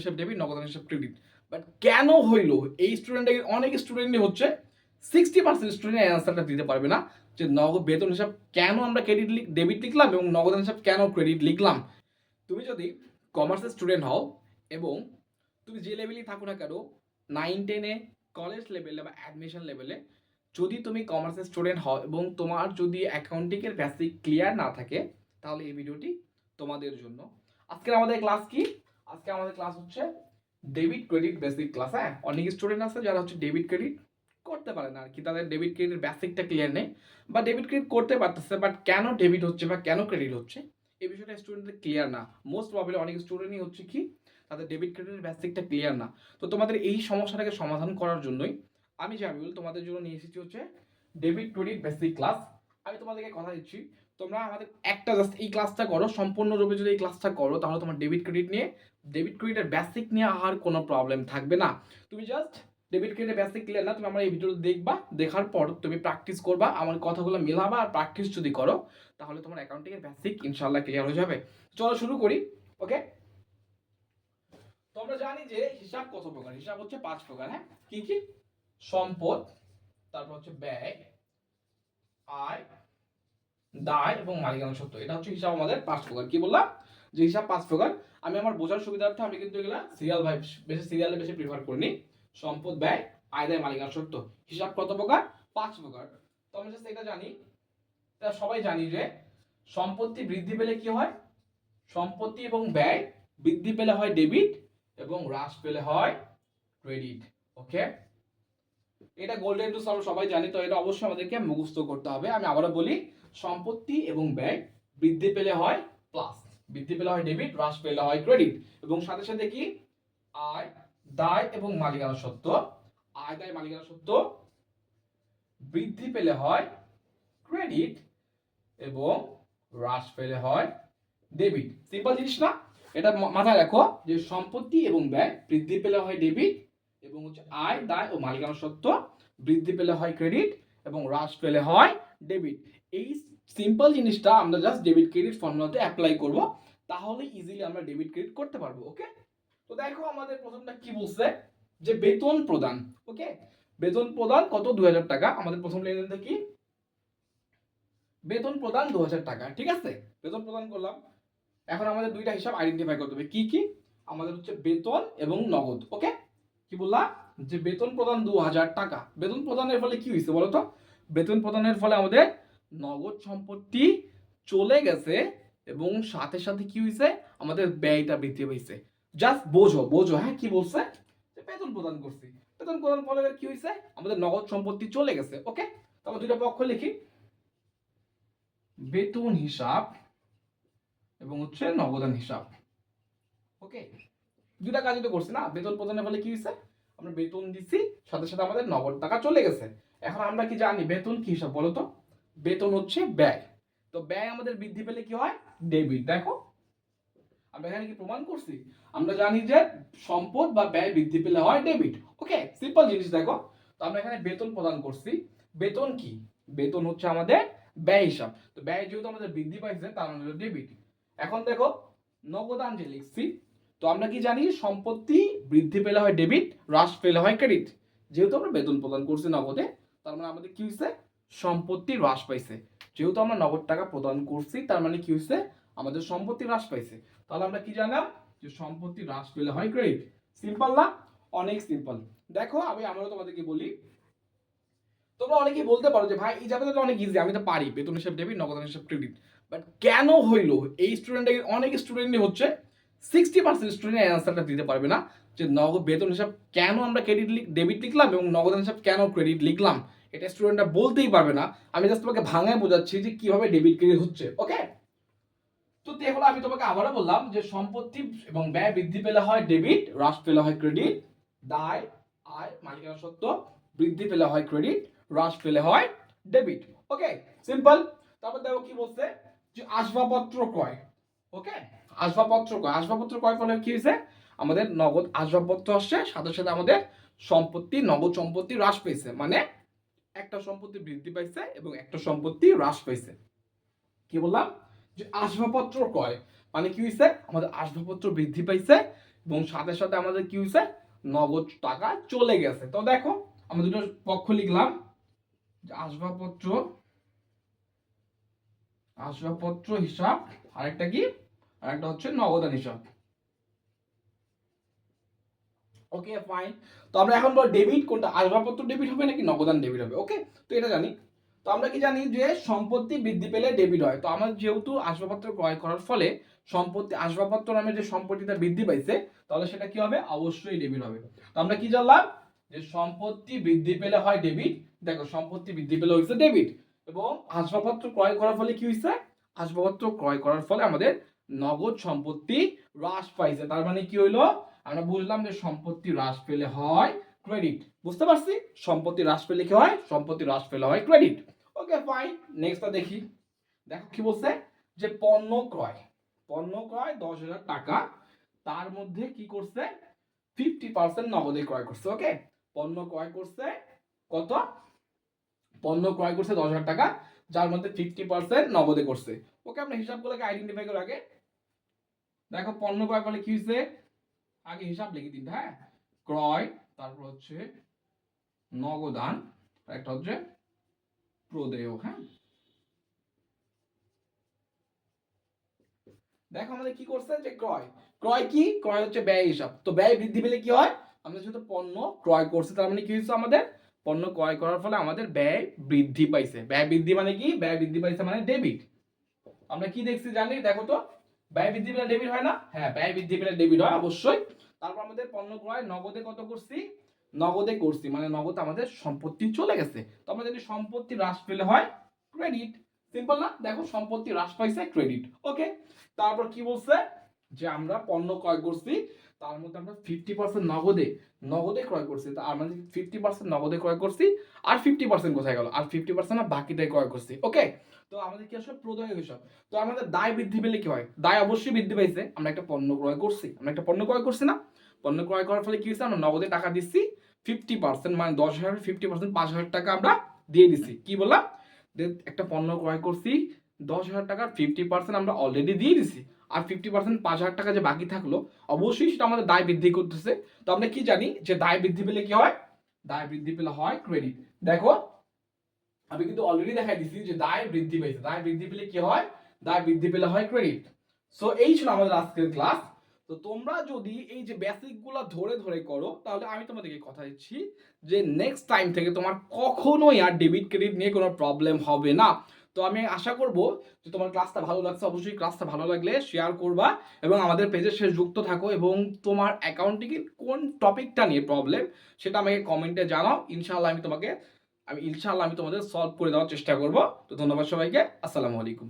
হিসাব ডেবিট, নগদান হিসাব credit. But কেন হইলো এই স্টুডেন্টের অনেক স্টুডেন্টই হচ্ছে 60% স্টুডেন্ট অ্যান্সারটা দিতে পারবে না যে নগদ বেতন হিসাব কেন আমরা ডেবিট লিখলাম এবং নগদান হিসাব কেন ক্রেডিট লিখলাম। তুমি যদি কমার্সের স্টুডেন্ট হও এবং তুমি যে লেভেলেই থাকো না কেন, 9-10-এ, কলেজ লেভেলে বা অ্যাডমিশন লেভেলে, যদি তুমি কমার্সের স্টুডেন্ট হও এবং তোমার যদি অ্যাকাউন্টিংয়ের বেসিক ক্লিয়ার না থাকে, তাহলে এই ভিডিওটি তোমাদের জন্য। আজকে আমাদের ক্লাস কি? আজকে আমাদের ক্লাস হচ্ছে ডেবিট ক্রেডিট বেসিক ক্লাস। হ্যাঁ, অনেক স্টুডেন্ট আছে যারা হচ্ছে ডেবিট ক্রেডিট করতে পারে না আর কি, তাদের ডেবিট ক্রেডিট বেসিকটা ক্লিয়ার নেই, বা ডেবিট ক্রেডিট করতে পারতেছে বাট কেন ডেবিট হচ্ছে বা কেন ক্রেডিট হচ্ছে এই বিষয়টা স্টুডেন্টদের ক্লিয়ার না। মোস্ট প্রবাবলি অনেক স্টুডেন্টই হচ্ছে কি তাদের ডেবিট ক্রেডিটের বেসিকটা ক্লিয়ার না। তো তোমাদের এই সমস্যাটাকে সমাধান করার জন্যই আমি জামিউল তোমাদের জন্য নিয়ে এসেছি হচ্ছে ডেবিট ক্রেডিট বেসিক ক্লাস। আমি তোমাদেরকে কথা দিচ্ছি, তোমরা আমাদের একটা জাস্ট এই ক্লাসটা করো, সম্পূর্ণরূপে যদি এই ক্লাসটা করো তাহলে তোমার ডেবিট ক্রেডিটের বেসিক নিয়ে আর কোনো প্রবলেম থাকবে না। তুমি জাস্ট ডেবিট ক্রেডিটের বেসিক ক্লিয়ার না, তুমি আমার এই ভিডিওটা দেখবা, দেখার পর তুমি প্র্যাকটিস করবা, আমার কথাগুলো মিলাবা আর প্র্যাকটিস যদি করো তাহলে তোমার অ্যাকাউন্টিংয়ের বেসিক ইনশাআল্লাহ ক্লিয়ার হয়ে যাবে। চলো শুরু করি। ওকে, তো আমরা জানি যে হিসাব কত প্রকার, হিসাব হচ্ছে 5 প্রকার। হ্যাঁ, কি কি? সম্পদ, তারপর হচ্ছে ব্যয়, আয়, দায় এবং মালিকানা সত্ত্ব। এটা হচ্ছে হিসাব আমাদের 5 প্রকার। কি বললাম যে হিসাব 5 প্রকার। আমি আমার বোঝার সুবিধার্থে আমি কিন্তু এগুলা সিরিয়ালে বেশি প্রিফার করিনি। সম্পদ, ব্যয়, আয়, দায়, মালিকানা সত্ত্ব। হিসাব কত প্রকার? 5 প্রকার। তো আমরা জাস্ট এটা জানি, এটা সবাই জানি যে সম্পত্তি বৃদ্ধি পেলে কি হয়? সম্পত্তি এবং ব্যয় বৃদ্ধি পেলে হয় ডেবিট এবং হ্রাস পেলে হয় ক্রেডিট। ওকে, এটা গোল্ডেন রুলস আমরা সবাই জানি, তো এটা অবশ্যই আমাদেরকে মুখস্থ করতে হবে। আমি আবারও বলি, সম্পত্তি এবং ব্যয় বৃদ্ধি পেলে হয় প্লাস, বৃদ্ধি পেলে হয় ডেবিট, হ্রাস পেলে হয় ক্রেডিট। এবং সাথে সাথে কি? আয়, দায় এবং মালিকানা সত্ত্ব। আয়, দায়, মালিকানা সত্ত্ব বৃদ্ধি পেলে হয় ক্রেডিট এবং হ্রাস পেলে হয় ডেবিট। সিম্পল জিনিস না? এটা মাথায় রাখো যে সম্পত্তি এবং ব্যয় বৃদ্ধি পেলে হয় ডেবিট, এবং হচ্ছে আয়, দায় ও মালিকানা সত্ত্ব বৃদ্ধি পেলে হয় ক্রেডিট এবং হ্রাস পেলে হয় ডেবিট। এই সিম্পল জিনিসটা আমরা জাস্ট ডেবিট ক্রেডিট ফর্মুলাতে অ্যাপ্লাই করব, তাহলে ইজিলি আমরা ডেবিট ক্রেডিট করতে পারবো। ওকে, তো দেখো আমাদের প্রথমটা কি বলছে যে বেতন প্রদান। ওকে, বেতন প্রদান কত? 2000 টাকা। আমাদের প্রথম লেনদেনটা কি? বেতন প্রদান 2000 টাকা। ঠিক আছে, বেতন প্রদান করলাম। এখন আমাদের দুইটা হিসাব আইডেন্টিফাই করতে হবে। কি কি? আমাদের হচ্ছে বেতন এবং নগদ। ওকে, কি বললাম যে বেতন প্রদান 2000 টাকা। বেতন প্রদানের ফলে কি হয়েছে বলো তো? বেতন প্রদানের ফলে আমাদের নগদ সম্পত্তি চলে গেছে এবং সাথে সাথে কি হয়েছে? আমাদের ব্যয়টা বৃদ্ধি পেয়েছে। জাস্ট বোঝো বোঝো। হ্যাঁ, কি বলছে? যে বেতন প্রদান করছি, বেতন প্রদান ফলে কি হয়েছে? আমাদের নগদ সম্পত্তি চলে গেছে। ওকে, তাহলে দুইটা পক্ষ লিখি, বেতন হিসাব এবং হচ্ছে নগদান হিসাব। ওকে, দুটা কাজই তো করছি না। বেতন প্রদানের ফলে কি হয়েছে? আমরা বেতন দিছি, সাথে সাথে আমাদের নগদ টাকা চলে গেছে। এখন আমরা কি জানি বেতন কি হিসাব বলো তো? বেতন হচ্ছে ব্যয়। তো ব্যয় আমাদের বৃদ্ধি পেলে কি হয়? ডেবিট। দেখো আমরা এখানে কি প্রমাণ করছি? আমরা জানি যে সম্পদ বা ব্যয় বৃদ্ধি পেলে হয় ডেবিট। ওকে, সিম্পল জিনিস। দেখো, তো আমরা এখানে বেতন প্রদান করছি। বেতন কি? বেতন হচ্ছে আমাদের ব্যয় হিসাব। তো ব্যয় যেহেতু আমাদের বৃদ্ধি পাইছে তার মানে হলো ডেবিট। এখন দেখো নগদান যে লিখছি, তো আমরা কি জানি সম্পত্তি বৃদ্ধি পেলে হয় ডেবিট, হ্রাস পেলে হয় ক্রেডিট। যেহেতু আমরা বেতন প্রদান করছি নগদে, তার মানে আমাদের কি হয়েছে? সম্পত্তি হ্রাস পাইছে। যেহেতু আমরা নগদ টাকা প্রদান করছি তার মানে কি হয়েছে? আমাদের সম্পত্তি হ্রাস পাইছে। তাহলে আমরা কি জানলাম? যে সম্পত্তি হ্রাস পেলে হয় ক্রেডিট। সিম্পল না? অনেক সিম্পল। দেখো আমি আমরাও তোমাদেরকে বলি, তোমরা অনেকেই বলতে পারো যে ভাই এই জায়গাটা তো অনেক ইজি, আমি তো পারি বেতন হিসাব ডেবিট, নগদান হিসাব ক্রেডিট। বাট কেন হইলো এই স্টুডেন্টের অনেক স্টুডেন্টই হচ্ছে 60% স্টুডেন্ট অ্যান্সারটা দিতে পারবে না যে নগদ বেতন হিসাব কেন আমরা ডেবিট লিখলাম এবং নগদান হিসাব কেন ক্রেডিট লিখলাম। এটা স্টুডেন্টরা বলতেই পারবে না। আমি জাস্ট তোমাকে ভাঙায় বোঝাচ্ছি যে কিভাবে ডেবিট ক্রেডিট হচ্ছে। ওকে, তো দেখো আমি তোমাকে আবারও বললাম যে সম্পত্তি এবং ব্যয় বৃদ্ধি পেলে হয় ডেবিট, হ্রাস পেলে হয় ক্রেডিট। দায়, আয়, মালিকানা সত্ত্ব বৃদ্ধি পেলে হয় ক্রেডিট, হ্রাস পেলে হয় ডেবিট। ওকে, সিম্পল। তারপর দেখো কি বলছে যে আসবাবপত্র ক্রয়। ওকে, আসবাবপত্র ক্রয় ফলে কি হয়েছে? আমাদের নগদ আসবাবপত্র আসছে, সাথে সাথে আমাদের নগদ সম্পত্তি হ্রাস পেয়েছে। মানে একটা সম্পত্তি বৃদ্ধি পাইছে এবং একটা সম্পত্তি হ্রাস পাইছে। কি বললাম? যে আসবাবপত্র ক্রয় মানে কি হয়েছে? আমাদের আসবাবপত্র বৃদ্ধি পাইছে এবং সাথে সাথে আমাদের কি হয়েছে, নগদ টাকা চলে গেছে। তো দেখো আমরা দুটো পক্ষ লিখলাম, আসবাবপত্র আসবাবপত্র হিসাব, আরেকটা কি, আরেকটা হচ্ছে নগদান হিসাব। Okay fine. তো আমরা এখন বল ডেবিট কোনটা, আসবাবপত্র ডেবিট হবে নাকি নগদান ডেবিট হবে। ওকে, তো এটা জানি। তো আমরা কি জানি যে সম্পত্তি বৃদ্ধি পেলে ডেবিট হয়। তো আমার যেহেতু আসবাবপত্র ক্রয় করার ফলে সম্পত্তি, আসবাবপত্র নামে যে সম্পত্তিটা বৃদ্ধি পাইছে, তাহলে সেটা কি হবে, অবশ্যই ডেবিট হবে। তো আমরা কি জানলাম যে সম্পত্তি বৃদ্ধি পেলে হয় ডেবিট। দেখো সম্পত্তি বৃদ্ধি পেলে হয়েছে ডেবিট, এবং আসবাবপত্র ক্রয় করার ফলে কি হয়েছে, আসবাবপত্র ক্রয় করার ফলে আমাদের নগদ সম্পত্তি হ্রাস পাইছে। তার মানে কি হইলো, আমরা বুঝলাম যে সম্পত্তি হ্রাস পেলে হয় ক্রেডিট। বুঝতে পারছি, সম্পত্তি হ্রাস পেলে কি হয়, সম্পত্তি হ্রাস পেলে হয় ক্রেডিট। ওকে ফাইন, নেক্সটটা দেখি। দেখো কি বলছে, যে পণ্য ক্রয়, পণ্য ক্রয় 10,000 টাকা, তার মধ্যে কি করছে, 50% নগদে ক্রয় করছে। ওকে, পণ্য ক্রয় করছে কত, পণ্য ক্রয় করছে 10,000 টাকা, যার মধ্যে 50% নগদে করছে। ওকে, আমরা হিসাবগুলোকে আইডেন্টিফাই করে আগে দেখো পণ্য ক্রয় করলে কি হয়েছে, আগে হিসাব লিখি তিনটা, হ্যাঁ, ক্রয়, তারপর হচ্ছে নগদান, একটা হচ্ছে প্রদেয়। হ্যাঁ, দেখো আমাদের কি করছে, যে ক্রয়, ক্রয় কি, ক্রয় হচ্ছে ব্যয় হিসাব। তো ব্যয় বৃদ্ধি পেলে কি হয়, আমরা যেহেতু পণ্য ক্রয় করছি, তার মানে কি হয়েছে, আমাদের পণ্য ক্রয় করার ফলে আমাদের ব্যয় বৃদ্ধি পাইছে। ব্যয় বৃদ্ধি মানে কি, ব্যয় বৃদ্ধি পাইছে মানে ডেবিট। আমরা কি দেখছি জানি, দেখো তো, ব্যয় বৃদ্ধি পেলে ডেবিট হয় না, হ্যাঁ ব্যয় বৃদ্ধি পেলে ডেবিট হয় অবশ্যই। তারপর আমাদের পণ্য ক্রয় নগদে কত করছি, নগদে করছি, মানে নগদ আমাদের সম্পত্তি চলে গেছে। তো আমরা যদি সম্পত্তি হ্রাস পেলে হয় ক্রেডিট। সিম্পল না, দেখো সম্পত্তি হ্রাস পাইছে ক্রেডিট। ওকে, তারপর কি বলছে, যে আমরা পণ্য ক্রয় করছি, তার মধ্যে আমরা 50% নগদে, নগদে ক্রয় করছি। তো আমরা 50% নগদে ক্রয় করছি, আর 50% কোথায় গেল, আর 50% বাকিটাই ক্রয় করছি। ওকে, তো আমাদের কি আসলে প্রদেয় হিসাব। তো আমাদের দায় বৃদ্ধি পেলে কি হয়, দায় অবশ্যই বৃদ্ধি পাইছে, আমরা একটা পণ্য ক্রয় করছি, আমরা একটা পণ্য ক্রয় করছি না, পণ্য ক্রয় করার ফলে কি হয়েছে, আমরা নগদে টাকা দিচ্ছি 50%, মানে 10,000 50% 5,000 টাকা আমরা দিয়ে দিচ্ছি। কি বললাম, একটা পণ্য ক্রয় করছি 10,000 টাকার 50% আমরা অলরেডি দিয়ে দিছি, আর 50% 5,000 টাকা যে বাকি থাকলো, অবশ্যই সেটা আমাদের দায় বৃদ্ধি করতেছে। তো আমরা কি জানি, যে দায় বৃদ্ধি পেলে কি হয়, দায় বৃদ্ধি পেলে হয় ক্রেডিট। দেখো আমি কিন্তু অলরেডি দেখাই দিছি যে দায় বৃদ্ধি পেয়েছে, দায় বৃদ্ধি পেলে কি হয়, দায় বৃদ্ধি পেলে হয় ক্রেডিট। সো এই ছিল আমাদের আজকের ক্লাস। তো তোমরা যদি এই যে বেসিক গুলা ধরে ধরে করো, তাহলে আমি তোমাদেরকে কথা দিচ্ছি যে নেক্সট টাইম থেকে তোমার কখনোই আর ডেবিট ক্রেডিট নিয়ে কোনো প্রবলেম হবে না। তো আমি আশা করব যে তোমার ক্লাসটা ভালো লাগছে। অবশ্যই ক্লাসটা ভালো লাগলে শেয়ার করবা, এবং আমাদের পেজের সাথে যুক্ত থাকো, এবং তোমার অ্যাকাউন্টিংয়ের কোন টপিকটা নিয়ে প্রবলেম সেটা আমাকে কমেন্টে জানাও। ইনশাআল্লাহ আমি তোমাদের সলভ করে দেওয়ার চেষ্টা করব। তো ধন্যবাদ সবাইকে, আসসালামু আলাইকুম।